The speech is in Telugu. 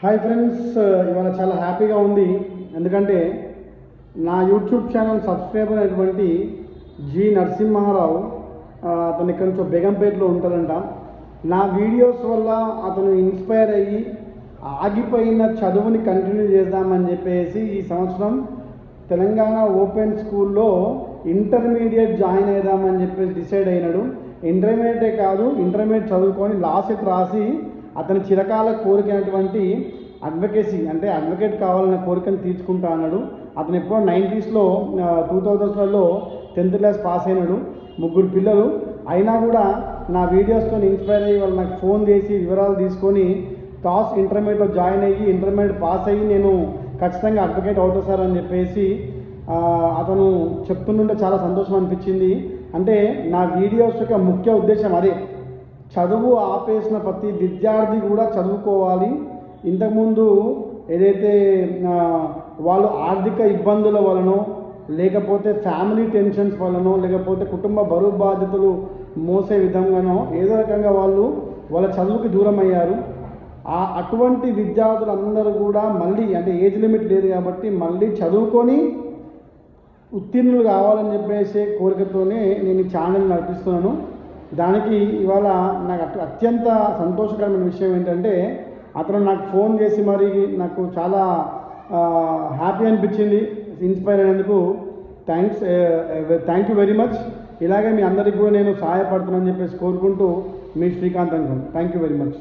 హాయ్ ఫ్రెండ్స్, ఇవాళ చాలా హ్యాపీగా ఉంది. ఎందుకంటే నా యూట్యూబ్ ఛానల్ సబ్స్క్రైబర్ అయినటువంటి జి నరసింహారావు, అతను ఇక్కడ నుంచి బేగంపేటలో ఉంటారంట. నా వీడియోస్ వల్ల అతను ఇన్స్పైర్ అయ్యి ఆగిపోయిన చదువుని కంటిన్యూ చేద్దామని చెప్పేసి ఈ సంవత్సరం తెలంగాణ ఓపెన్ స్కూల్లో ఇంటర్మీడియట్ జాయిన్ అవుదామని చెప్పేసి డిసైడ్ అయినాడు. ఇంటర్మీడియటే కాదు, ఇంటర్మీడియట్ చదువుకొని లాస్ట్ రాసి అతని చిరకాల కోరికైనటువంటి అడ్వకేసీ అంటే అడ్వకేట్ కావాలన్న కోరికను తీర్చుకుంటా అన్నాడు. అతను ఎప్పుడో 90sలో 2000sలలో 10th క్లాస్ పాస్ అయినాడు. 3 పిల్లలు అయినా కూడా నా వీడియోస్తో ఇన్స్పైర్ అయ్యి వాళ్ళు నాకు ఫోన్ చేసి వివరాలు తీసుకొని టాస్ ఇంటర్మీడియట్లో జాయిన్ అయ్యి ఇంటర్మీడియట్ పాస్ అయ్యి నేను ఖచ్చితంగా అడ్వకేట్ అవుతా సార్ అని చెప్పేసి అతను చెప్తుంటే చాలా సంతోషం అనిపించింది. అంటే నా వీడియోస్ యొక్క ముఖ్య ఉద్దేశం అదే, చదువు ఆపేసిన ప్రతి విద్యార్థి కూడా చదువుకోవాలి. ఇంతకుముందు ఏదైతే వాళ్ళు ఆర్థిక ఇబ్బందుల వలనో, లేకపోతే ఫ్యామిలీ టెన్షన్స్ వలనో, లేకపోతే కుటుంబ బరువు బాధ్యతలు మోసే విధంగానో ఏదో రకంగా వాళ్ళ చదువుకి దూరం అయ్యారు. అటువంటి విద్యార్థులందరూ కూడా మళ్ళీ అంటే ఏజ్ లిమిట్ లేదు కాబట్టి మళ్ళీ చదువుకొని ఉత్తీర్ణులు కావాలని చెప్పేసి కోరికతోనే నేను ఈ ఛానల్ నడిపిస్తున్నాను. దానికి ఇవాళ నాకు అత్యంత సంతోషకరమైన విషయం ఏంటంటే అతను నాకు ఫోన్ చేసి మరి నాకు చాలా హ్యాపీ అనిపించింది. ఇన్స్పైర్ అయినందుకు థ్యాంక్ యూ వెరీ మచ్. ఇలాగే మీ అందరికీ కూడా నేను సహాయపడుతున్నానని చెప్పేసి కోరుకుంటూ మీ Srikanth Ankam. Thank you very much.